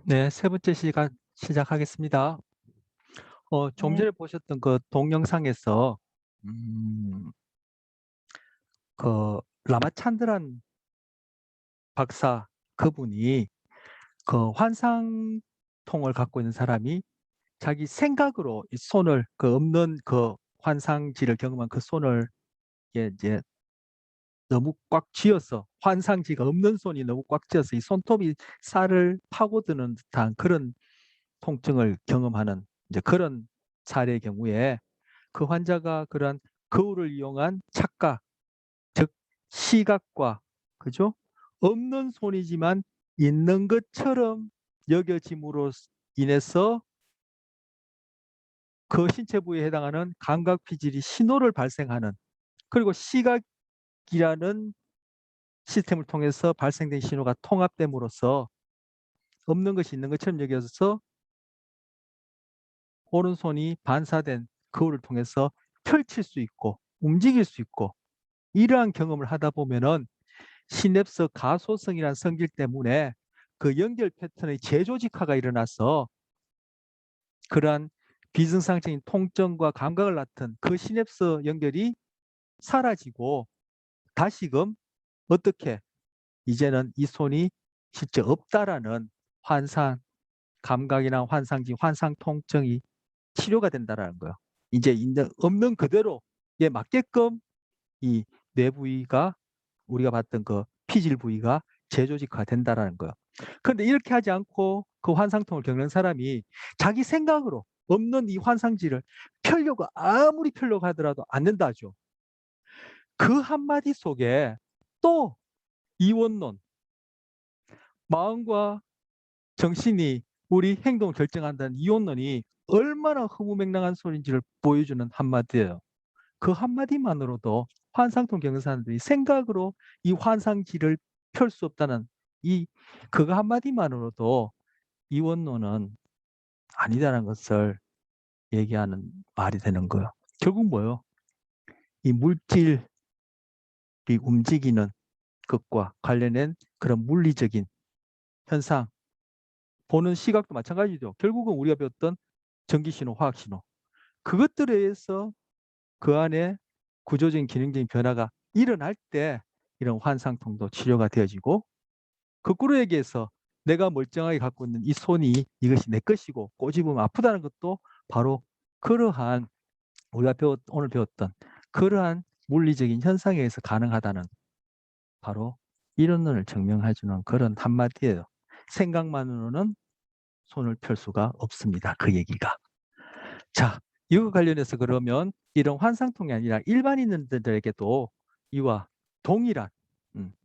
네, 세 번째 시간 시작하겠습니다. 좀 네. 전에 보셨던 그 동영상에서 음, 그 라마찬드란 박사 그분이 그 환상통을 갖고 있는 사람이 자기 생각으로 이 손을 그 없는 그 환상지를 경험한 그 손을 이제 너무 꽉 쥐어서 환상지가 없는 손이 너무 꽉 쥐어서 이 손톱이 살을 파고드는 듯한 그런 통증을 경험하는 이제 그런 사례의 경우에 그 환자가 그러한 거울을 이용한 착각, 즉 시각과 그죠? 없는 손이지만 있는 것처럼 여겨짐으로 인해서 그 신체 부위에 해당하는 감각 피질이 신호를 발생하는 그리고 시각이라는 시스템을 통해서 발생된 신호가 통합됨으로써 없는 것이 있는 것처럼 여겨져서 오른손이 반사된 거울을 통해서 펼칠 수 있고 움직일 수 있고 이러한 경험을 하다 보면은 시냅스 가소성이라는 성질 때문에 그 연결 패턴의 재조직화가 일어나서 그러한 비증상적인 통증과 감각을 낳던 그 시냅스 연결이 사라지고 다시금 어떻게 이제는 이 손이 실제 없다라는 환상 감각이나 환상지 환상 통증이 치료가 된다라는 거예요. 이제 있는 없는 그대로에 맞게끔 이 뇌 부위가 우리가 봤던 그 피질 부위가 재조직화된다라는 거예요. 그런데 이렇게 하지 않고 그 환상통을 겪는 사람이 자기 생각으로 없는 이 환상지를 펴려고 아무리 펴려고 하더라도 안 된다죠. 그 한마디 속에 또 이원론, 마음과 정신이 우리 행동을 결정한다는 이원론이 얼마나 허무맹랑한 소리인지를 보여주는 한마디예요. 그 한마디만으로도 환상통 겪는 사람들이 생각으로 이 환상지를 펼 수 없다는 이 그거 한마디만으로도 이원론은 아니다라는 것을 얘기하는 말이 되는 거예요. 결국 뭐예요? 이 물질이 움직이는 것과 관련된 그런 물리적인 현상, 보는 시각도 마찬가지죠. 결국은 우리가 배웠던 전기신호, 화학신호. 그것들에 의해서 그 안에 구조적인 기능적인 변화가 일어날 때 이런 환상통도 치료가 되어지고 거꾸로 얘기해서 내가 멀쩡하게 갖고 있는 이 손이 이것이 내 것이고 꼬집으면 아프다는 것도 바로 그러한 우리가 오늘 배웠던 그러한 물리적인 현상에 의해서 가능하다는 바로 이론론을 증명해주는 그런 한마디예요. 생각만으로는 손을 펼 수가 없습니다. 그 얘기가. 자, 이거 관련해서 그러면 이런 환상통이 아니라 일반인들에게도 이와 동일한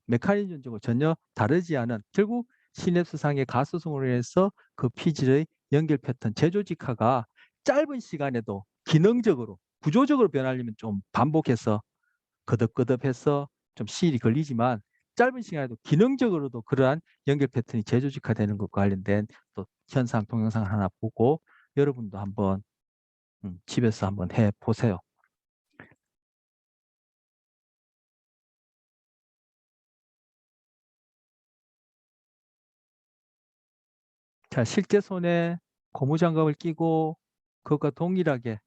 메커니즘적으로 전혀 다르지 않은 결국 시냅스상의 가소성으로 인해서 그 피질의 연결 패턴 재조직화가 짧은 시간에도 기능적으로 구조적으로 변하려면 좀 반복해서 거듭거듭해서 좀 시일이 걸리지만 짧은 시간에도 기능적으로도 그러한 연결 패턴이 재조직화되는 것과 관련된 또 현상 동영상을 하나 보고 여러분도 한번 집에서 한번 해 보세요. 자, 실제 손에 고무장갑을 끼고 그것과 동일하게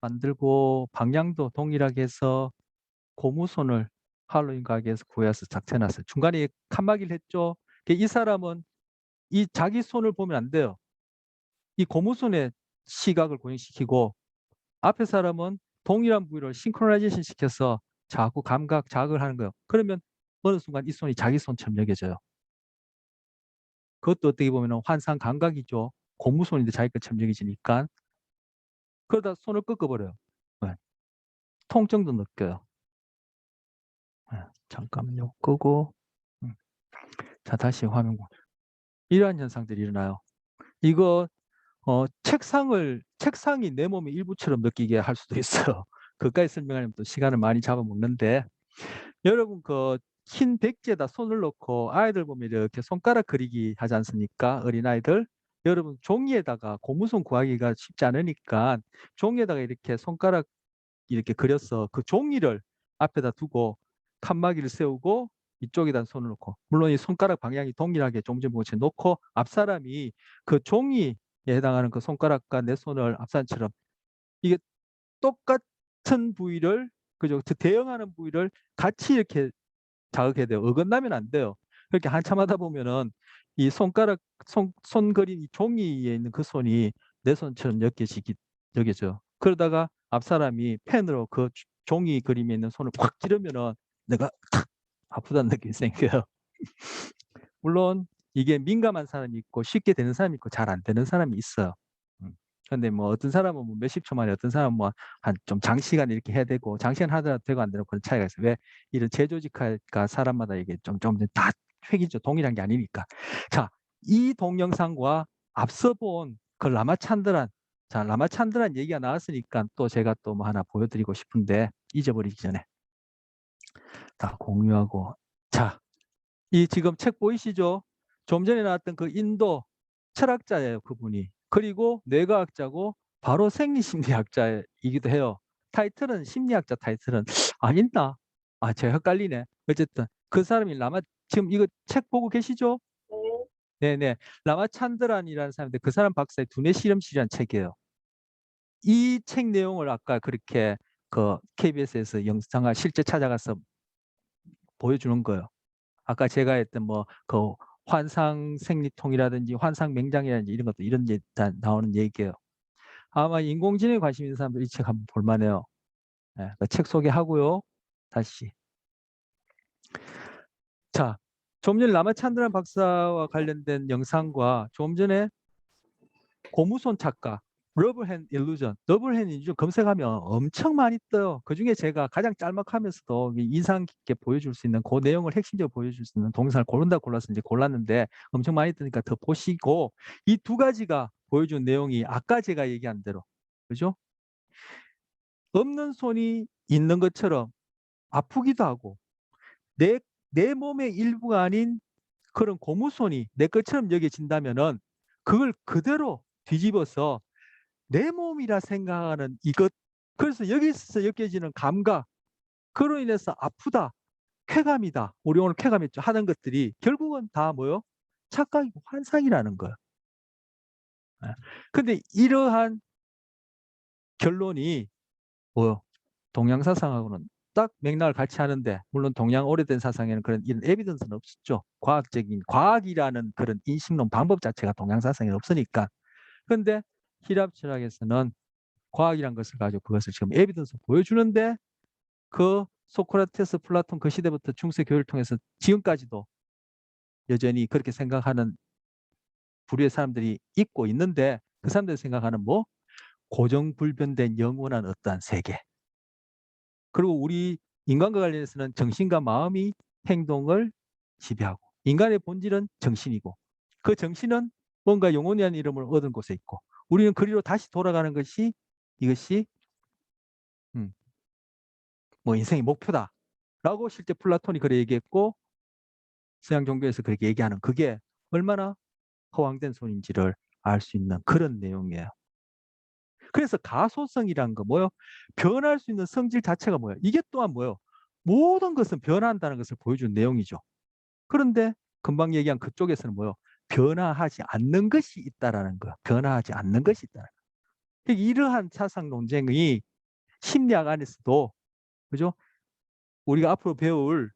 만들고 방향도 동일하게 해서 고무손을 할로윈 가게에서 구해서 작成놨어요. 중간에 칸막이를 했죠. 이 사람은 이 자기 손을 보면 안 돼요. 이 고무손의 시각을 고정시키고 앞에 사람은 동일한 부위를 싱크로나이제이션 시켜서 자꾸 감각 자극을 하는 거예요. 그러면 어느 순간 이 손이 자기 손처럼 여겨져요. 그것도 어떻게 보면 환상 감각이죠. 고무손인데 자기 것처럼 여겨지니까. 그러다 손을 꺾어버려요. 네. 통증도 느껴요. 네. 잠깐만요. 끄고. 음. 자, 다시 화면 보세요. 이러한 현상들이 일어나요. 이거 책상이 내 몸의 일부처럼 느끼게 할 수도 있어요. 그까지 설명하려면 또 시간을 많이 잡아먹는데 여러분 그 흰 백지에다 손을 넣고 아이들 보면 이렇게 손가락 그리기 하지 않습니까? 어린아이들. 여러분 종이에다가 고무손 구하기가 쉽지 않으니까 종이에다가 이렇게 손가락 이렇게 그려서 그 종이를 앞에다 두고 칸막이를 세우고 이쪽에다 손을 놓고, 물론 이 손가락 방향이 동일하게 좀 전에 보고 놓고 앞사람이 그 종이에 해당하는 그 손가락과 내 손을 앞사람처럼 이게 똑같은 부위를, 그죠? 대응하는 부위를 같이 이렇게 자극해야 돼요. 어긋나면 안 돼요. 그렇게 한참 하다 보면은 이 손가락, 손 그린 이 종이에 있는 그 손이 내 손처럼 여겨져. 그러다가 앞사람이 펜으로 그 종이 그림에 있는 손을 꽉 찌르면은 내가 탁 아프다는 느낌이 생겨요. 물론 이게 민감한 사람이 있고 쉽게 되는 사람이 있고 잘 안 되는 사람이 있어요. 근데 뭐 어떤 사람은 뭐 몇십 초 만에, 어떤 사람은 뭐 한 좀 장시간 이렇게 해야 되고, 장시간 하더라도 되고 안 되고 그런 차이가 있어요. 왜? 이런 재조직화가 사람마다 이게 좀 다 획이죠. 동일한 게 아니니까. 자, 이 동영상과 앞서 본 그 라마찬드란, 자, 라마찬드란 얘기가 나왔으니까 또 제가 또 뭐 하나 보여드리고 싶은데 잊어버리기 전에 다 공유하고. 자, 이 지금 책 보이시죠? 좀 전에 나왔던 그 인도 철학자예요, 그분이. 그리고 뇌과학자고 바로 생리심리학자이기도 해요. 타이틀은 심리학자 타이틀은 있나? 제가 헷갈리네. 어쨌든 그 사람이 지금 이거 책 보고 계시죠? 네네. 라마찬드란이라는 사람인데 그 사람 박사의 두뇌 실험실이라는 책이에요. 이 책 내용을 아까 그렇게 그 KBS에서 영상을 실제 찾아가서 보여주는 거예요. 아까 제가 했던 뭐 그 환상 생리통이라든지 환상 맹장이라든지 이런 것도 이런 게 다 나오는 얘기예요. 아마 인공지능에 관심 있는 사람들 이 책 한번 볼만해요. 네, 그 책 소개하고요. 다시. 자, 좀 전에 라마찬드란 박사와 관련된 영상과 좀 전에 고무손 착각, 러브핸드 일루전, 러브핸드 일루전 검색하면 엄청 많이 떠요. 그중에 제가 가장 짤막하면서도 인상 깊게 보여줄 수 있는 그 내용을 핵심적으로 보여줄 수 있는 동영상을 골라서 이제 골랐는데 엄청 많이 뜨니까 더 보시고, 이 두 가지가 보여준 내용이 아까 제가 얘기한 대로, 그죠? 없는 손이 있는 것처럼 아프기도 하고, 내 몸의 일부가 아닌 그런 고무손이 내 것처럼 여겨진다면은 그걸 그대로 뒤집어서 내 몸이라 생각하는 이것, 그래서 여기서 느껴지는 감각, 그로 인해서 아프다, 쾌감이다, 우리 오늘 쾌감했죠 하는 것들이 결국은 다 뭐요? 착각이고 환상이라는 거예요. 예. 근데 이러한 결론이 뭐요? 동양 사상하고는 딱 맥락을 같이 하는데, 물론 동양 오래된 사상에는 그런 이런 에비던스는 없었죠. 과학이라는 그런 인식론 방법 자체가 동양 사상에 없으니까. 그런데 히랍 철학에서는 과학이란 것을 가지고 그것을 지금 에비던스 보여주는데, 그 소크라테스, 플라톤 그 시대부터 중세 교육을 통해서 지금까지도 여전히 그렇게 생각하는 부류의 사람들이 있고 있는데, 그 사람들이 생각하는 뭐 고정불변된 영원한 어떠한 세계, 그리고 우리 인간과 관련해서는 정신과 마음이 행동을 지배하고, 인간의 본질은 정신이고 그 정신은 뭔가 영혼이라는 이름을 얻은 곳에 있고, 우리는 그리로 다시 돌아가는 것이 이것이 음, 뭐 인생의 목표다라고 실제 플라톤이 그렇게 얘기했고, 서양 종교에서 그렇게 얘기하는 그게 얼마나 허황된 소리인지를 알 수 있는 그런 내용이에요. 그래서 가소성이란 거 뭐요? 변할 수 있는 성질 자체가 뭐예요? 이게 또한 뭐예요? 모든 것은 변한다는 것을 보여준 내용이죠. 그런데 금방 얘기한 그쪽에서는 뭐요? 변화하지 않는 것이 있다라는 거예요. 변화하지 않는 것이 있다. 그러니까 이러한 사상 논쟁이 심리학 안에서도, 그죠? 우리가 앞으로 배울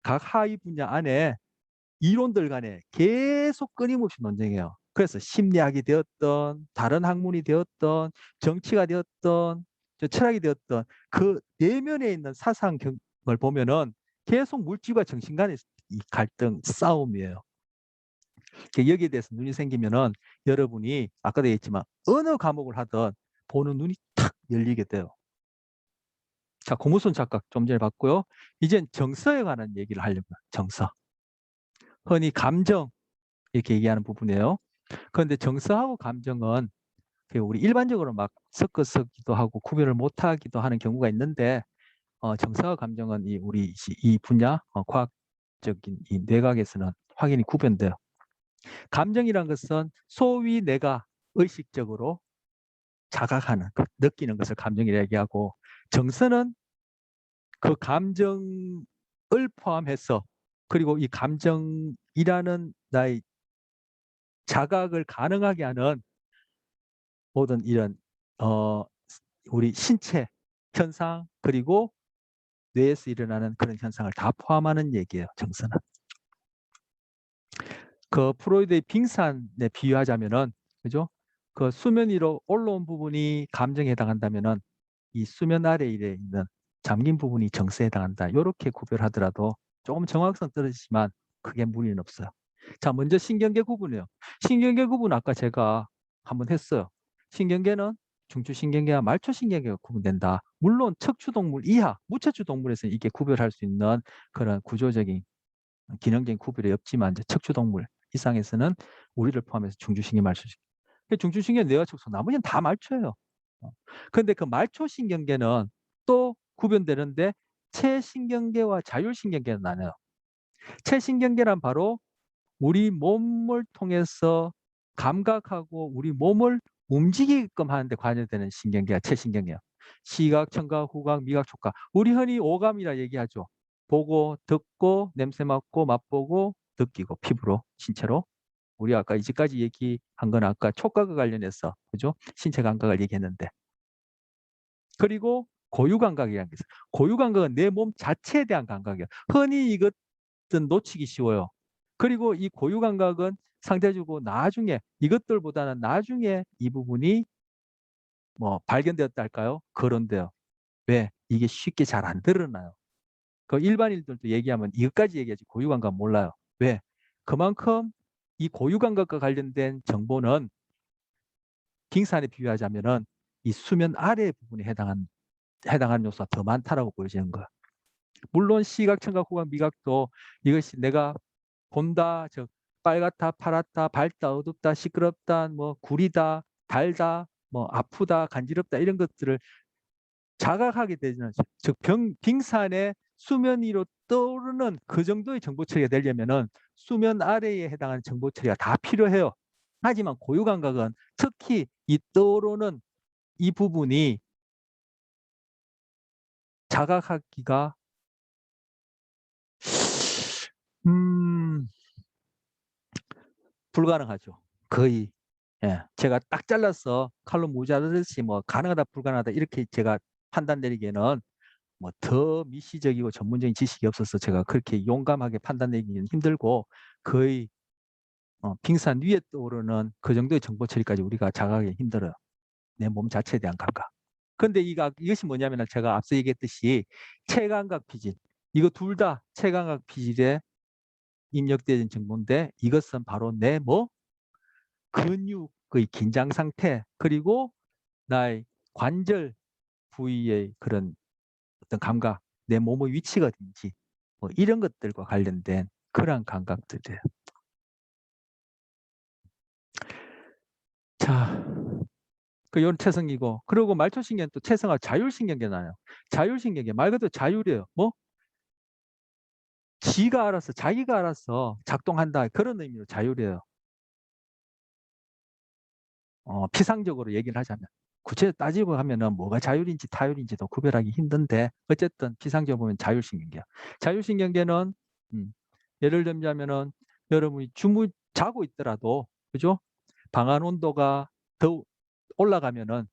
각 하위 분야 안에 이론들 간에 계속 끊임없이 논쟁해요. 그래서 심리학이 되었던, 다른 학문이 되었던, 정치가 되었던, 철학이 되었던 그 내면에 있는 사상을 보면은 계속 물질과 정신 간의 이 갈등, 싸움이에요. 그러니까 여기에 대해서 눈이 생기면은 여러분이 아까도 얘기했지만 어느 과목을 하든 보는 눈이 탁 열리게 돼요. 자, 고무손 착각 좀 전에 봤고요. 이젠 정서에 관한 얘기를 하려고요. 정서. 흔히 감정 이렇게 얘기하는 부분이에요. 그런데 정서하고 감정은 우리 일반적으로 막 섞어서기도 하고 구별을 못하기도 하는 경우가 있는데, 정서와 감정은 이 분야 과학적인 이 뇌과학에서는 확연히 구별돼요. 감정이란 것은 소위 내가 의식적으로 자각하는 느끼는 것을 감정이라 얘기하고, 정서는 그 감정을 포함해서 그리고 이 감정이라는 나의 자각을 가능하게 하는 모든 이런 우리 신체 현상 그리고 뇌에서 일어나는 그런 현상을 다 포함하는 얘기예요. 정서는. 그 프로이드의 빙산에 비유하자면은 그죠? 그 수면 위로 올라온 부분이 감정에 해당한다면은 이 수면 아래에 있는 잠긴 부분이 정서에 해당한다. 이렇게 구별하더라도 조금 정확성 떨어지지만 크게 무리는 없어요. 자, 먼저 신경계 구분이에요. 신경계 구분 아까 제가 한번 했어요. 신경계는 중추신경계와 말초신경계가 구분된다. 물론 척추동물 이하, 무척추동물에서는 이게 구별할 수 있는 그런 구조적인 기능적인 구별이 없지만 이제 척추동물 이상에서는 우리를 포함해서 중추신경, 말초신경. 중추신경 뇌하척소 나머지는 다 말초예요. 그런데 그 말초신경계는 또 구분되는데 체신경계와 자율신경계는 나눠요. 체신경계란 바로 우리 몸을 통해서 감각하고 우리 몸을 움직이게끔 하는데 관여되는 신경계가 체신경계예요. 시각, 청각, 후각, 미각, 촉각. 우리 흔히 오감이라 얘기하죠. 보고, 듣고, 냄새 맡고, 맛보고, 느끼고, 피부로, 신체로. 우리 아까 이제까지 얘기한 건 아까 촉각과 관련해서 그죠? 신체 감각을 얘기했는데. 그리고 고유 감각이라는 게 있어요. 고유 감각은 내 몸 자체에 대한 감각이에요. 흔히 이것은 놓치기 쉬워요. 그리고 이 고유 감각은 상대적으로 나중에 이것들보다는 나중에 이 부분이 뭐 발견되었다 할까요? 그런데요. 왜? 이게 쉽게 잘 안 드러나요. 그 일반인들도 얘기하면 이것까지 얘기하지 고유 감각 몰라요. 왜? 그만큼 이 고유 감각과 관련된 정보는 빙산에 비유하자면은 이 수면 아래 부분에 해당하는 요소가 더 많다라고 보여지는 거예요. 물론 시각, 청각, 후각, 미각도 이것이 내가 본다, 즉 빨갛다, 파랗다, 밝다, 어둡다, 시끄럽다, 뭐 구리다, 달다, 뭐 아프다, 간지럽다 이런 것들을 자각하게 되는 즉 빙산의 수면 위로 떠오르는 그 정도의 정보 처리가 되려면은 수면 아래에 해당하는 정보 처리가 다 필요해요. 하지만 고유 감각은 특히 이 떠오르는 이 부분이 자각하기가 음, 불가능하죠. 거의. 예. 제가 딱 잘라서 칼로 모자르듯이 뭐 가능하다 불가능하다 이렇게 제가 판단 내리기에는 뭐 더 미시적이고 전문적인 지식이 없어서 제가 그렇게 용감하게 판단 내리기는 힘들고 거의 빙산 위에 떠오르는 그 정도의 정보 처리까지 우리가 자각하기 힘들어요. 내 몸 자체에 대한 감각. 근데 이것이 뭐냐면 제가 앞서 얘기했듯이 체감각 피질. 이거 둘 다 체감각 피질에 입력되는 정보인데 이것은 바로 내 뭐 근육의 긴장 상태 그리고 나의 관절 부위의 그런 어떤 감각, 내 몸의 위치가 어딘지 뭐 이런 것들과 관련된 그러한 감각들이에요. 자, 그 이런 체성이고 그리고 말초신경은 또 체성과 자율신경계 나요. 자율신경계 말 그대로 자율이에요. 뭐 지가 알아서 자기가 알아서 작동한다 그런 의미로 자율이에요. 피상적으로 얘기를 하자면 구체적으로 따지고 하면은 뭐가 자율인지 타율인지도 구별하기 힘든데 어쨌든 피상적으로 보면 자율신경계야. 자율신경계는 예를 들자면은 여러분이 자고 있더라도 그죠? 방 안 온도가 더 올라가면은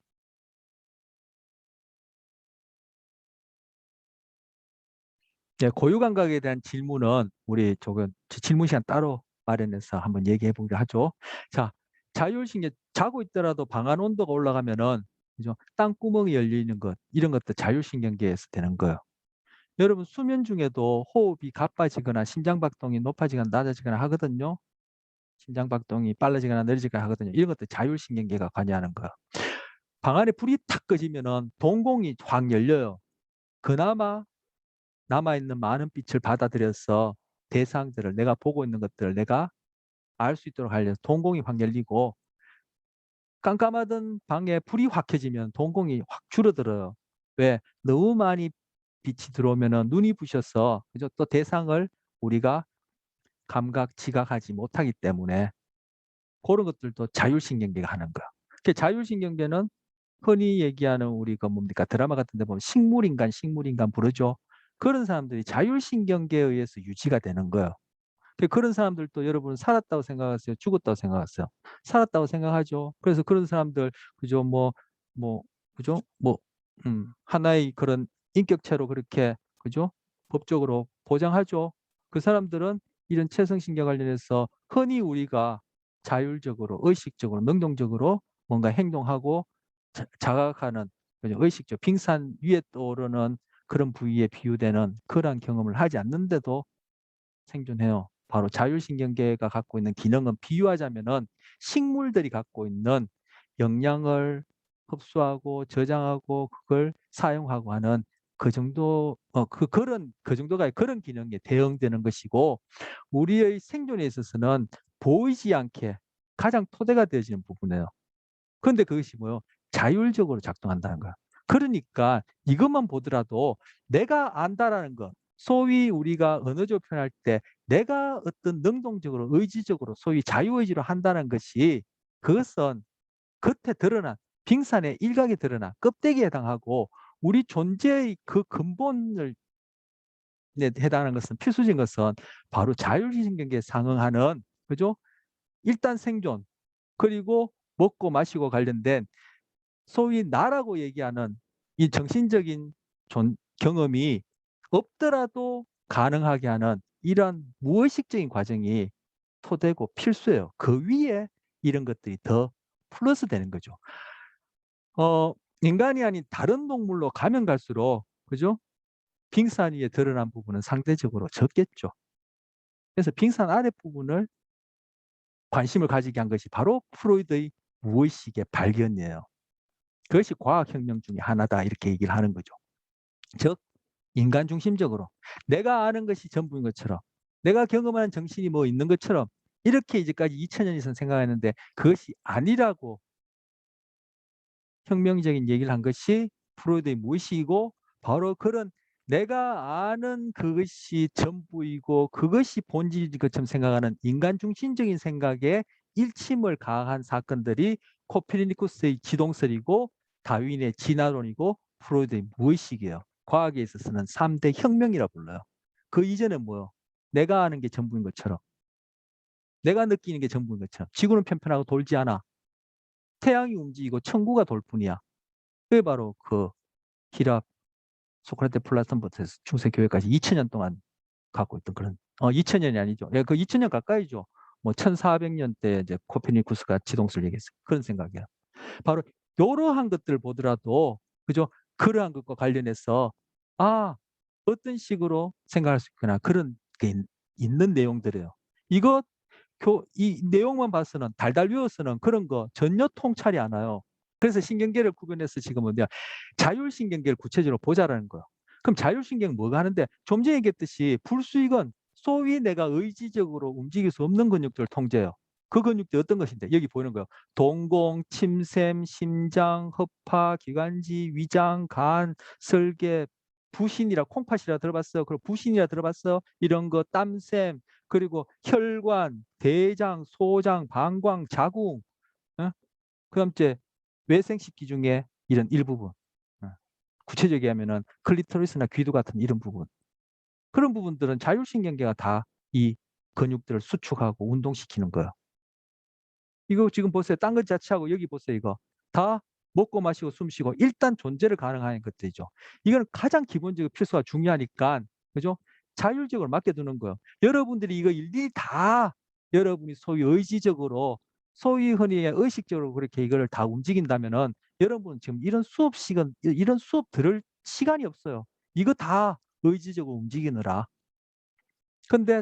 고유 감각에 대한 질문은 우리 조금 질문 시간 따로 마련해서 한번 얘기해 보기로 하죠. 자, 자율신경 자고 있더라도 방 안 온도가 올라가면은 그죠? 땅구멍이 열리는 것 이런 것도 자율신경계에서 되는 거예요. 여러분 수면 중에도 호흡이 가빠지거나 심장박동이 높아지거나 낮아지거나 하거든요. 심장박동이 빨라지거나 느려지거나 하거든요. 이런 것도 자율신경계가 관여하는 거예요. 방 안에 불이 탁 꺼지면은 동공이 확 열려요. 그나마 남아있는 많은 빛을 받아들여서 대상들을 내가 보고 있는 것들을 내가 알 수 있도록 하려서 동공이 확 열리고 깜깜하던 방에 불이 확 켜지면 동공이 확 줄어들어요. 왜? 너무 많이 빛이 들어오면 눈이 부셔서 그죠? 또 대상을 우리가 감각, 지각하지 못하기 때문에 그런 것들도 자율신경계가 하는 거야. 자율신경계는 흔히 얘기하는 우리 그 뭡니까 드라마 같은 데 보면 식물인간 부르죠. 그런 사람들이 자율신경계에 의해서 유지가 되는 거예요. 그런 사람들도 여러분 살았다고 생각하세요? 죽었다고 생각하세요? 살았다고 생각하죠. 그래서 그런 사람들 그죠? 그죠? 하나의 그런 인격체로 그렇게 그죠? 법적으로 보장하죠. 그 사람들은 이런 체성신경 관련해서 흔히 우리가 자율적으로 의식적으로 능동적으로 뭔가 행동하고 자각하는 그죠? 의식적 빙산 위에 떠오르는 그런 부위에 비유되는 그러한 경험을 하지 않는데도 생존해요. 바로 자율신경계가 갖고 있는 기능은 비유하자면은 식물들이 갖고 있는 영양을 흡수하고 저장하고 그걸 사용하고 하는 그 정도 그 정도가 그런 기능에 대응되는 것이고 우리의 생존에 있어서는 보이지 않게 가장 토대가 되어지는 부분이에요. 그런데 그것이 뭐요? 자율적으로 작동한다는 거야. 그러니까 이것만 보더라도 내가 안다라는 것, 소위 우리가 언어적으로 표현할 때 내가 어떤 능동적으로 의지적으로 소위 자유의지로 한다는 것이 그것은 겉에 드러난 빙산의 일각에 드러난 껍데기에 해당하고 우리 존재의 그 근본을 해당하는 것은 필수적인 것은 바로 자율신경계에 상응하는 그죠? 일단 생존 그리고 먹고 마시고 관련된 소위 나라고 얘기하는 이 정신적인 경험이 없더라도 가능하게 하는 이런 무의식적인 과정이 토대고 필수예요. 그 위에 이런 것들이 더 플러스 되는 거죠. 인간이 아닌 다른 동물로 가면 갈수록 그죠? 빙산 위에 드러난 부분은 상대적으로 적겠죠. 그래서 빙산 아래 부분을 관심을 가지게 한 것이 바로 프로이드의 무의식의 발견이에요. 그것이 과학혁명 중에 하나다 이렇게 얘기를 하는 거죠. 즉 인간 중심적으로 내가 아는 것이 전부인 것처럼 내가 경험하는 정신이 뭐 있는 것처럼 이렇게 이제까지 2000년 이상 생각했는데 그것이 아니라고 혁명적인 얘기를 한 것이 프로이드의 무의식이고 바로 그런 내가 아는 그것이 전부이고 그것이 본질인 것처럼 생각하는 인간 중심적인 생각에 일침을 가한 사건들이 코페르니쿠스의 지동설이고 다윈의 진화론이고 프로이드의 무의식이에요. 과학에 있어서는 3대 혁명이라 불러요. 그 이전에 뭐요? 내가 아는 게 전부인 것처럼 내가 느끼는 게 전부인 것처럼 지구는 편편하고 돌지 않아. 태양이 움직이고 천구가 돌 뿐이야. 그게 바로 그 기랍 소크라테 플라톤부터 해서 중세 교회까지 2000년 동안 갖고 있던 그런 2000년이 아니죠. 예, 그 2000년 가까이죠. 뭐 1400년대 이제 코페르니쿠스가 지동설 얘기했어요. 그런 생각이야. 바로 이러한 것들을 보더라도 그죠? 그러한 것과 관련해서 아 어떤 식으로 생각할 수 있구나 그런 게 있는 내용들이에요. 이 내용만 봐서는 달달 외워서는 그런 거 전혀 통찰이 안 와요. 그래서 신경계를 구분해서 지금은 자율신경계를 구체적으로 보자라는 거예요. 그럼 자율신경은 뭐가 하는데 좀 전에 얘기했듯이 불수익은 소위 내가 의지적으로 움직일 수 없는 근육들을 통제해요. 그 근육들이 어떤 것인데 여기 보이는 거예요. 동공, 침샘, 심장, 허파, 기관지, 위장, 간, 설계, 부신이라 콩팥이라 들어봤어? 그리고 부신이라 들어봤어? 이런 거 땀샘, 그리고 혈관, 대장, 소장, 방광, 자궁, 어? 그다음 째 외생식기 중에 이런 일부분, 구체적이 하면은 클리토리스나 귀두 같은 이런 부분, 그런 부분들은 자율신경계가 다 이 근육들을 수축하고 운동시키는 거예요. 이거 지금 보세요. 딴 것 자체하고 여기 보세요. 이거 다 먹고 마시고 숨 쉬고 일단 존재를 가능한 것들이죠. 이거는 가장 기본적인 필수가 중요하니까 그죠? 자율적으로 맡겨두는 거예요. 여러분들이 이거 일일이 다 여러분이 소위 의지적으로 소위 흔히 의식적으로 그렇게 이거를 다 움직인다면은 여러분 지금 이런 수업 시간 이런 수업 들을 시간이 없어요. 이거 다 의지적으로 움직이느라. 근데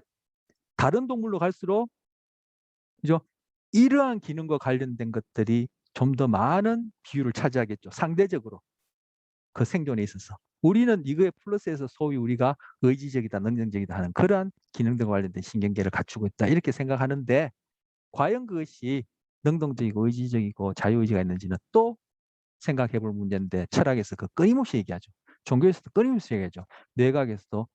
다른 동물로 갈수록 그죠? 이러한 기능과 관련된 것들이 좀 더 많은 비율을 차지하겠죠. 상대적으로 그 생존에 있어서. 우리는 이거에 플러스해서 소위 우리가 의지적이다, 능동적이다 하는 그러한 기능들과 관련된 신경계를 갖추고 있다. 이렇게 생각하는데 과연 그것이 능동적이고 의지적이고 자유의지가 있는지는 또 생각해 볼 문제인데 철학에서 그 끊임없이 얘기하죠. 종교에서도 끊임없이 얘기하죠. 뇌과학에서도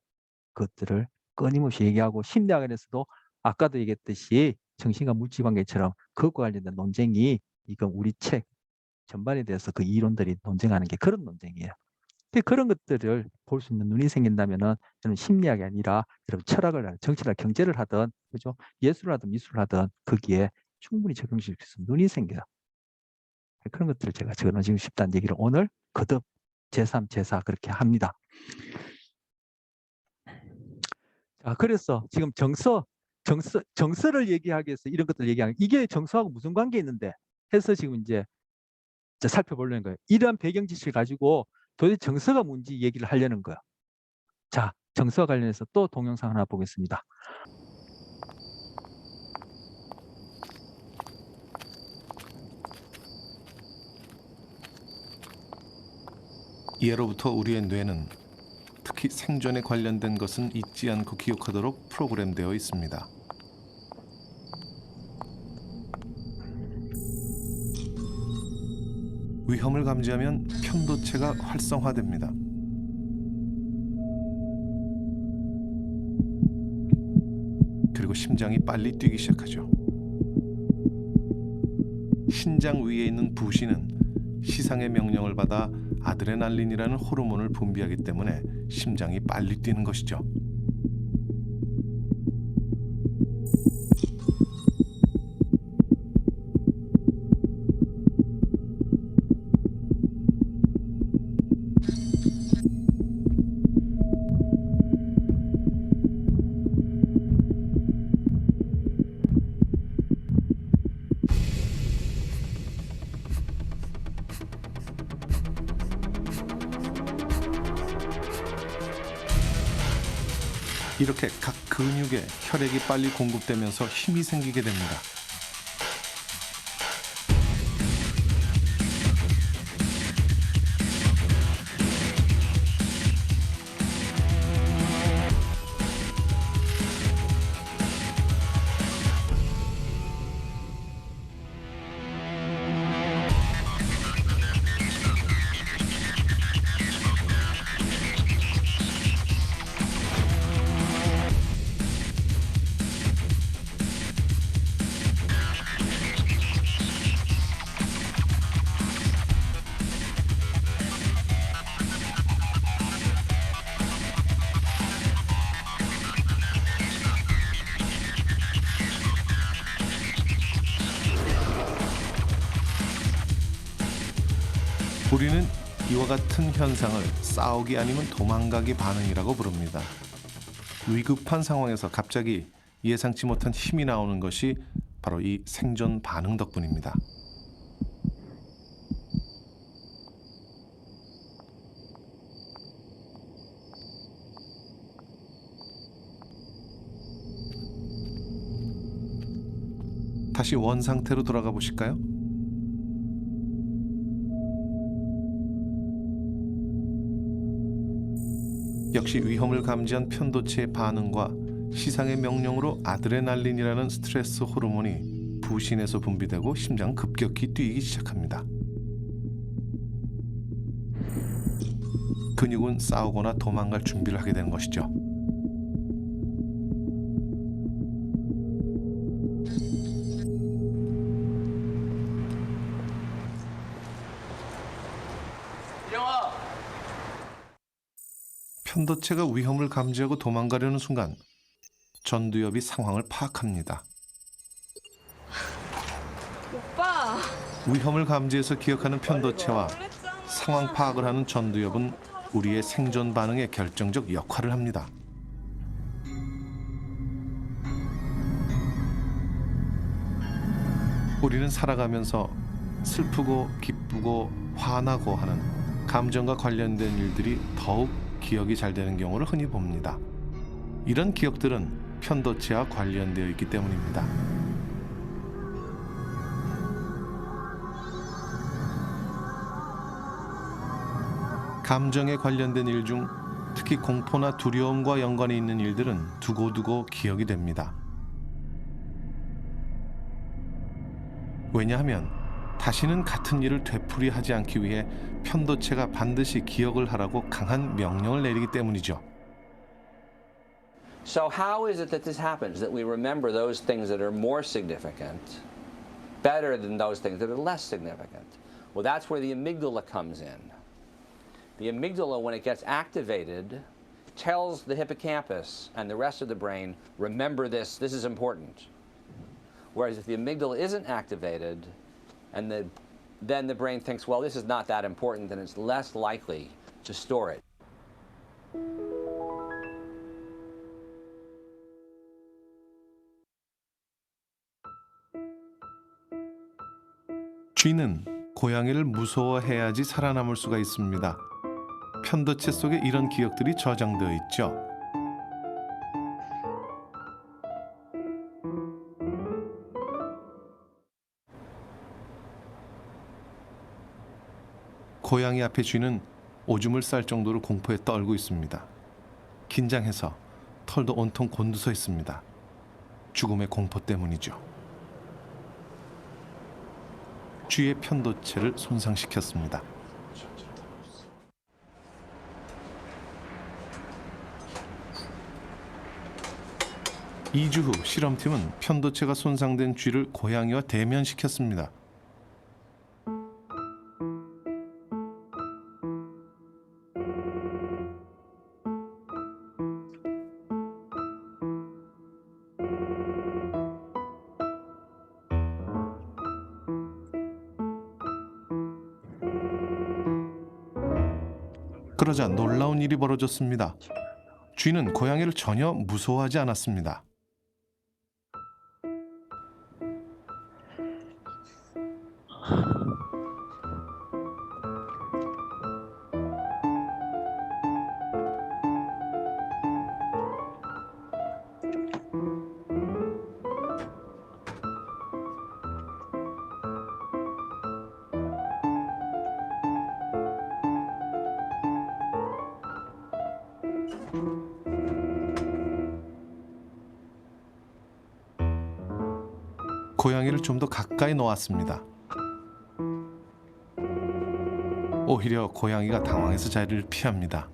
그것들을 끊임없이 얘기하고 심리학에서도 아까도 얘기했듯이 정신과 물질 관계처럼 그것과 관련된 논쟁이 이건 우리 책 전반에 대해서 그 이론들이 논쟁하는 게 그런 논쟁이에요. 근데 그런 것들을 볼 수 있는 눈이 생긴다면은 저는 심리학이 아니라 여러분 철학을 정치나 경제를 하든 그죠? 예술을 하든 미술을 하든 거기에 충분히 적용시킬 수 있는 눈이 생겨요. 그런 것들을 제가 적어주고 싶다는 얘기를 오늘 거듭 제3, 제4 그렇게 합니다. 자, 그래서 지금 정서를 얘기하기 위해서 이런 것들 얘기하는 이게 정서하고 무슨 관계 있는데 해서 지금 이제 살펴보려는 거예요. 이러한 배경 지식을 가지고 도대체 정서가 뭔지 얘기를 하려는 거예요. 자, 정서와 관련해서 또 동영상 하나 보겠습니다. 예로부터 우리의 뇌는 특히 생존에 관련된 것은 잊지 않고 기억하도록 프로그램되어 있습니다. 위험을 감지하면 편도체가 활성화됩니다. 그리고 심장이 빨리 뛰기 시작하죠. 신장 위에 있는 부신은 시상의 명령을 받아 아드레날린이라는 호르몬을 분비하기 때문에 심장이 빨리 뛰는 것이죠. 이렇게 각 근육에 혈액이 빨리 공급되면서 힘이 생기게 됩니다. 우리는 이와 같은 현상을 싸우기 아니면 도망가기 반응이라고 부릅니다. 위급한 상황에서 갑자기 예상치 못한 힘이 나오는 것이 바로 이 생존 반응 덕분입니다. 다시 원 상태로 돌아가 보실까요? 역시 위험을 감지한 편도체의 반응과 시상의 명령으로 아드레날린이라는 스트레스 호르몬이 부신에서 분비되고 심장은 급격히 뛰기 시작합니다. 근육은 싸우거나 도망갈 준비를 하게 되는 것이죠. 편도체가 위험을 감지하고 도망가려는 순간 전두엽이 상황을 파악합니다. 오빠. 위험을 감지해서 기억하는 편도체와 상황 파악을 하는 전두엽은 우리의 생존 반응에 결정적 역할을 합니다. 우리는 살아가면서 슬프고 기쁘고 화나고 하는 감정과 관련된 일들이 더욱 기억이 잘 되는 경우를 흔히 봅니다. 이런 기억들은 편도체와 관련되어 있기 때문입니다. 감정에 관련된 일 중 특히 공포나 두려움과 연관이 있는 일들은 두고두고 기억이 됩니다. 왜냐하면 다시는 같은 일을 되풀이하지 않기 위해 편도체가 반드시 기억을 하라고 강한 명령을 내리기 때문이죠. So how is it that this happens, that we remember those things that are more significant better than those things that are less significant? Well, that's where the amygdala comes in. The amygdala, when it gets activated, tells the hippocampus and the rest of the brain, remember this, this is important. Whereas if the amygdala isn't activated, and then the brain thinks, well, this is not that important, then it's less likely to store it. 쥐는 고양이를 무서워해야지 살아남을 수가 있습니다. 편도체 속에 이런 기억들이 저장되어 있죠. 고양이 앞에 쥐는 오줌을 쌀 정도로 공포에 떨고 있습니다. 긴장해서 털도 온통 곤두서 있습니다. 죽음의 공포 때문이죠. 쥐의 편도체를 손상시켰습니다. 2주 후 실험팀은 편도체가 손상된 쥐를 고양이와 대면시켰습니다. 그러자 놀라운 일이 벌어졌습니다. 쥐는 고양이를 전혀 무서워하지 않았습니다. 고양이를 좀 더 가까이 놓았습니다. 오히려 고양이가 당황해서 자리를 피합니다.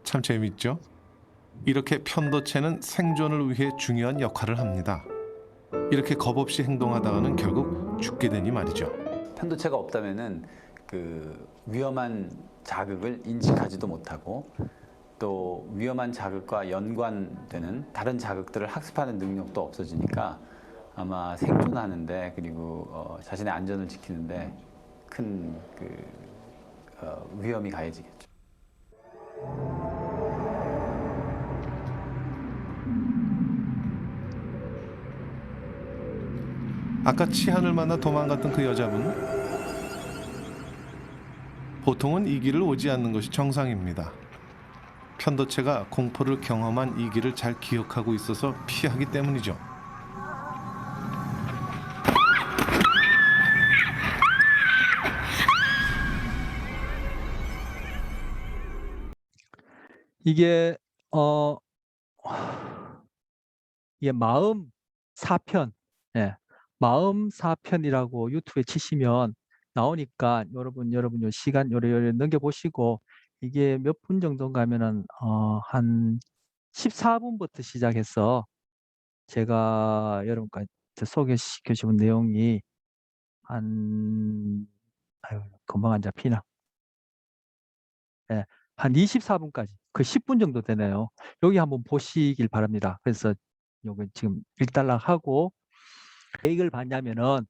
참 재밌죠? 이렇게 편도체는 생존을 위해 중요한 역할을 합니다. 이렇게 겁없이 행동하다가는 결국 죽게 되니 말이죠. 편도체가 없다면은 그 위험한 자극을 인식하지도 못하고 또 위험한 자극과 연관되는 다른 자극들을 학습하는 능력도 없어지니까 아마 생존하는데 그리고 자신의 안전을 지키는데 큰 위험이 가해지겠죠. 아까 치안을 만나 도망갔던 그 여자분, 보통은 이 길을 오지 않는 것이 정상입니다. 편도체가 공포를 경험한 이 길을 잘 기억하고 있어서 피하기 때문이죠. 이게 이게 마음 사편, 예, 마음 사편이라고 유튜브에 치시면 나오니까 여러분 요 시간 요래 넘겨 보시고 이게 몇 분 정도 가면은 한 14분부터 시작해서 제가 여러분까지 소개시켜 준 내용이 한 아유 금방 안 잡히나. 예. 한 24분까지 그 10분 정도 되네요. 여기 한번 보시길 바랍니다. 그래서 요거 지금 일단락하고 왜 이걸 봤냐면은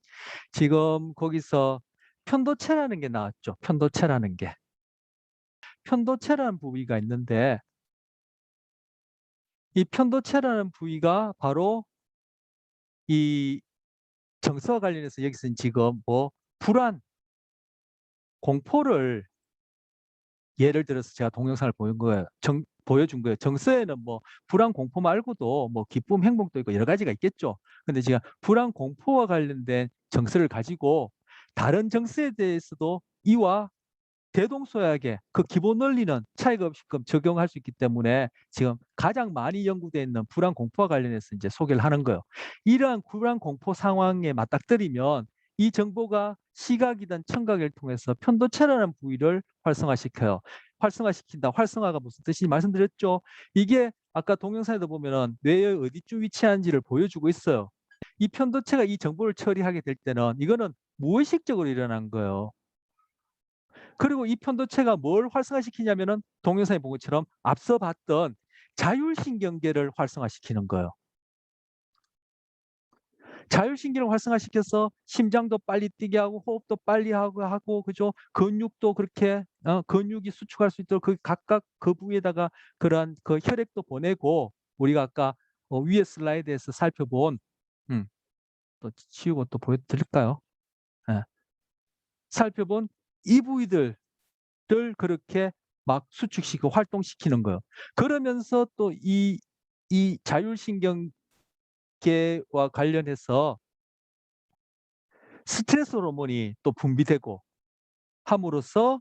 지금 거기서 편도체라는 게 나왔죠. 편도체라는 게. 편도체라는 부위가 있는데 이 편도체라는 부위가 바로 이 정서와 관련해서 여기서는 지금 뭐 불안, 공포를 예를 들어서 제가 동영상을 보여준 거예요. 정서에는 뭐 불안, 공포 말고도 뭐 기쁨, 행복도 있고 여러 가지가 있겠죠. 근데 제가 불안, 공포와 관련된 정서를 가지고 다른 정서에 대해서도 이와 대동소이하게 그 기본 원리는 차이가 없이끔 적용할 수 있기 때문에 지금 가장 많이 연구되어 있는 불안, 공포와 관련해서 이제 소개를 하는 거예요. 이러한 불안, 공포 상황에 맞닥뜨리면 이 정보가 시각이든 청각을 통해서 편도체라는 부위를 활성화시켜요. 활성화시킨다. 활성화가 무슨 뜻인지 말씀드렸죠. 이게 아까 동영상에도 보면은 뇌의 어디쯤 위치한지를 보여주고 있어요. 이 편도체가 이 정보를 처리하게 될 때는 이거는 무의식적으로 일어난 거예요. 그리고 이 편도체가 뭘 활성화시키냐면은 동영상에 본 것처럼 앞서 봤던 자율신경계를 활성화시키는 거예요. 자율신경을 활성화시켜서 심장도 빨리 뛰게 하고 호흡도 빨리 하고 그죠? 근육도 그렇게 근육이 수축할 수 있도록 그 각각 그 부위에다가 그러한 그 혈액도 보내고 우리가 아까 위에 슬라이드에서 살펴본 또 치우고 또 보여드릴까요? 예. 살펴본 이 부위들을 그렇게 막 수축시키고 활동시키는 거예요. 그러면서 또 이 자율신경계와 관련해서 스트레스 호르몬이 또 분비되고 함으로써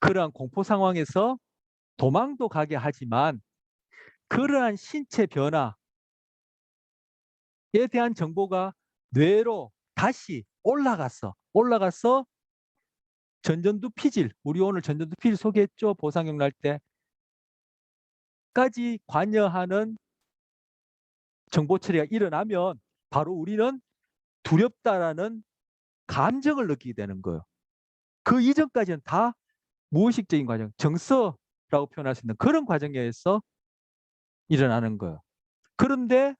그러한 공포 상황에서 도망도 가게 하지만 그러한 신체 변화에 대한 정보가 뇌로 다시 올라가서 전전두 피질, 우리 오늘 전전두 피질 소개했죠? 보상형 날 때까지 관여하는 정보 처리가 일어나면 바로 우리는 두렵다라는 감정을 느끼게 되는 거예요. 그 이전까지는 다 무의식적인 과정, 정서라고 표현할 수 있는 그런 과정에 의해서 일어나는 거예요. 그런데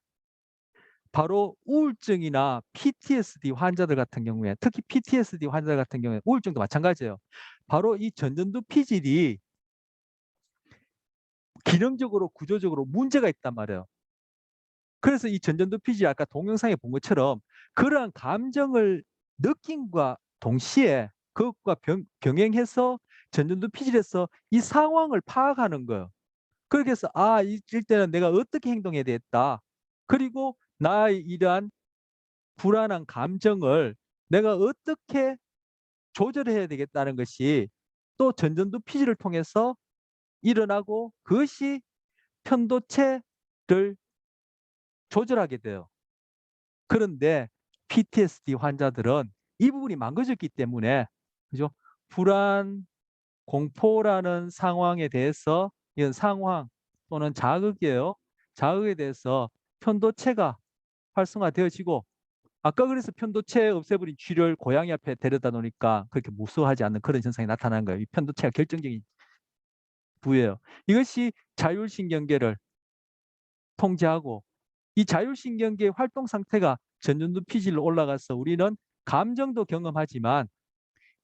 바로 우울증이나 PTSD 환자들 같은 경우에, 특히 PTSD 환자들 같은 경우에 우울증도 마찬가지예요. 바로 이 전전두 피질이 기능적으로 구조적으로 문제가 있단 말이에요. 그래서 이 전전두 피질이 아까 동영상에 본 것처럼 그러한 감정을 느낌과 동시에 그것과 병행해서 전전두 피질에서 이 상황을 파악하는 거예요. 그렇게 해서 이럴 때는 내가 어떻게 행동해야 되겠다. 그리고 나의 이러한 불안한 감정을 내가 어떻게 조절해야 되겠다는 것이 또 전전두 피질을 통해서 일어나고 그것이 편도체를 조절하게 돼요. 그런데 PTSD 환자들은 이 부분이 망가졌기 때문에 그죠? 불안, 공포라는 상황에 대해서 이런 상황 또는 자극이에요. 자극에 대해서 편도체가 활성화되어지고 아까 그래서 편도체 없애버린 쥐를 고양이 앞에 데려다 놓으니까 그렇게 무서워하지 않는 그런 현상이 나타나는 거예요. 이 편도체가 결정적인 부위예요. 이것이 자율신경계를 통제하고 이 자율신경계의 활동 상태가 전전두 피질로 올라가서 우리는 감정도 경험하지만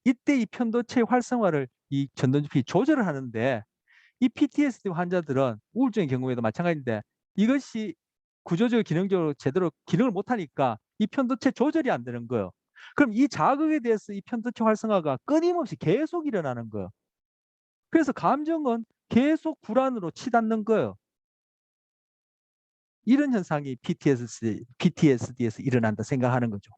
이때 이 편도체 활성화를 이 전전두 피질 조절을 하는데 이 PTSD 환자들은 우울증의 경우에도 마찬가지인데 이것이 구조적으로 기능적으로 제대로 기능을 못하니까 이 편도체 조절이 안 되는 거예요. 그럼 이 자극에 대해서 이 편도체 활성화가 끊임없이 계속 일어나는 거예요. 그래서 감정은 계속 불안으로 치닫는 거예요. 이런 현상이 PTSD에서 일어난다 생각하는 거죠.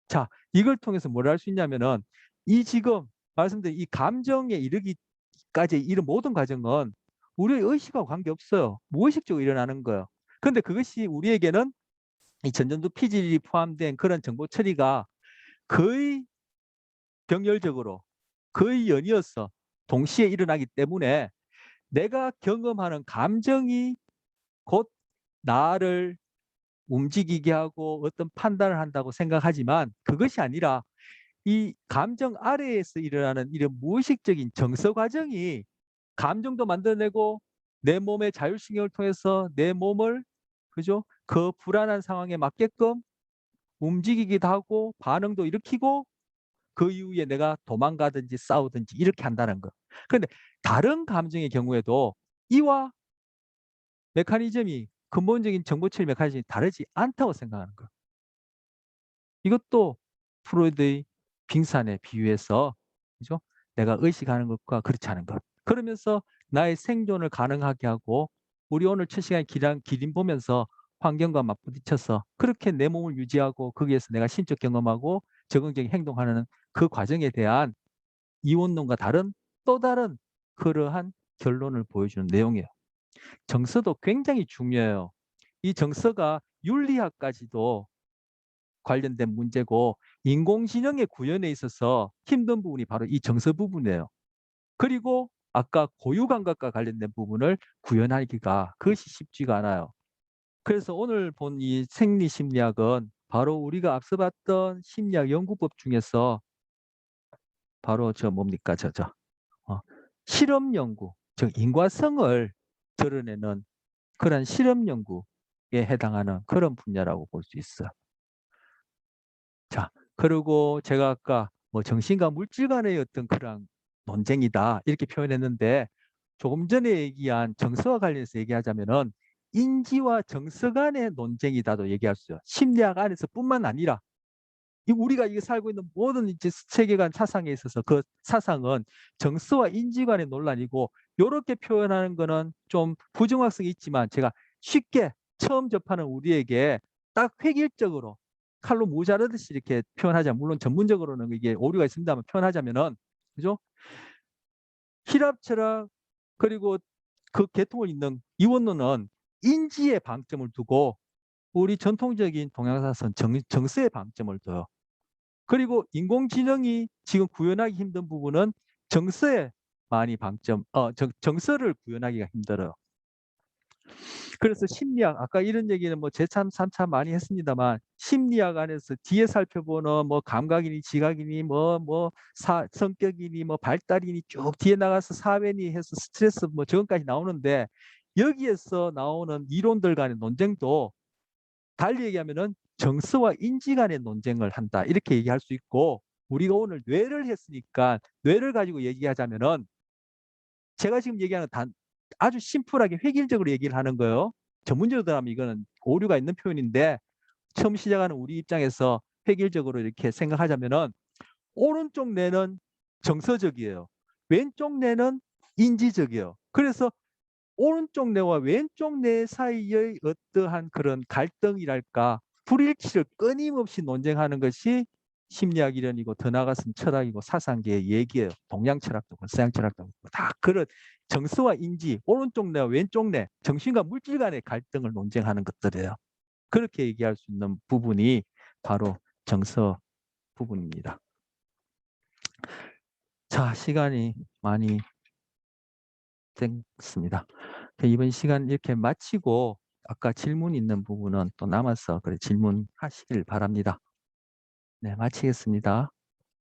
자, 이걸 통해서 뭘 할 수 있냐면은 이 지금 말씀드린 이 감정에 이르기까지 이런 모든 과정은 우리의 의식과 관계없어요. 무의식적으로 일어나는 거예요. 그런데 그것이 우리에게는 이 전전두 피질이 포함된 그런 정보 처리가 거의 병렬적으로 거의 연이어서 동시에 일어나기 때문에 내가 경험하는 감정이 곧 나를 움직이게 하고 어떤 판단을 한다고 생각하지만 그것이 아니라 이 감정 아래에서 일어나는 이런 무의식적인 정서 과정이 감정도 만들어내고 내 몸의 자율신경을 통해서 내 몸을 그죠? 그 불안한 상황에 맞게끔 움직이기도 하고 반응도 일으키고 그 이후에 내가 도망가든지 싸우든지 이렇게 한다는 거. 그런데 다른 감정의 경우에도 이와 메커니즘이 근본적인 정보 처리 메커니즘이 다르지 않다고 생각하는 거예요. 이것도 프로이드의 빙산에 비유해서 그죠? 내가 의식하는 것과 그렇지 않은 것. 그러면서 나의 생존을 가능하게 하고 우리 오늘 첫 시간에 기린 보면서 환경과 맞부딪혀서 그렇게 내 몸을 유지하고 거기에서 내가 신적 경험하고 적응적인 행동하는 그 과정에 대한 이원론과 다른 또 다른 그러한 결론을 보여주는 내용이에요. 정서도 굉장히 중요해요. 이 정서가 윤리학까지도 관련된 문제고 인공지능의 구현에 있어서 힘든 부분이 바로 이 정서 부분이에요. 그리고 아까 고유 감각과 관련된 부분을 구현하기가 그것이 쉽지가 않아요. 그래서 오늘 본 이 생리심리학은 바로 우리가 앞서 봤던 심리학 연구법 중에서 바로 저 뭡니까 실험 연구, 즉 인과성을 드러내는 그런 실험 연구에 해당하는 그런 분야라고 볼 수 있어요. 자, 그리고 제가 아까 뭐 정신과 물질 간의 어떤 그런 논쟁이다 이렇게 표현했는데 조금 전에 얘기한 정서와 관련해서 얘기하자면은 인지와 정서 간의 논쟁이다도 얘기할 수 있어요. 심리학 안에서뿐만 아니라 우리가 이게 살고 있는 모든 이제 세계관 사상에 있어서 그 사상은 정서와 인지 간의 논란이고 이렇게 표현하는 거는 좀 부정확성이 있지만 제가 쉽게 처음 접하는 우리에게 딱 획일적으로 칼로 모자르듯이 이렇게 표현하자. 물론 전문적으로는 이게 오류가 있습니다만 표현하자면은 그죠? 히랍 철학 그리고 그 계통을 잇는 이원론은 인지에 방점을 두고 우리 전통적인 동양사선 정서에 방점을 둬요. 그리고 인공지능이 지금 구현하기 힘든 부분은 정서에 많이 정서를 구현하기가 힘들어요. 그래서 심리학, 아까 이런 얘기는 뭐 재참, 삼참 많이 했습니다만, 심리학 안에서 뒤에 살펴보는 뭐 감각이니 지각이니 성격이니 뭐 발달이니 쭉 뒤에 나가서 사회니 해서 스트레스 뭐 저건까지 나오는데, 여기에서 나오는 이론들 간의 논쟁도 달리 얘기하면은 정서와 인지 간의 논쟁을 한다. 이렇게 얘기할 수 있고, 우리가 오늘 뇌를 했으니까 뇌를 가지고 얘기하자면은 제가 지금 얘기하는 아주 심플하게 획일적으로 얘기를 하는 거예요. 전문적으로 들어가면 이거는 오류가 있는 표현인데 처음 시작하는 우리 입장에서 획일적으로 이렇게 생각하자면은 오른쪽 뇌는 정서적이에요. 왼쪽 뇌는 인지적이에요. 그래서 오른쪽 뇌와 왼쪽 뇌 사이의 어떠한 그런 갈등이랄까 불일치를 끊임없이 논쟁하는 것이 심리학 이론이고 더 나아가서는 철학이고 사상계의 얘기예요. 동양 철학도 그렇고 서양 철학도 그렇고 다 그런 정서와 인지, 오른쪽 뇌와 왼쪽 뇌, 정신과 물질 간의 갈등을 논쟁하는 것들이에요. 그렇게 얘기할 수 있는 부분이 바로 정서 부분입니다. 자, 시간이 많이 됐습니다. 이번 시간 이렇게 마치고 아까 질문 있는 부분은 또 남아서 질문하시길 바랍니다. 네, 마치겠습니다.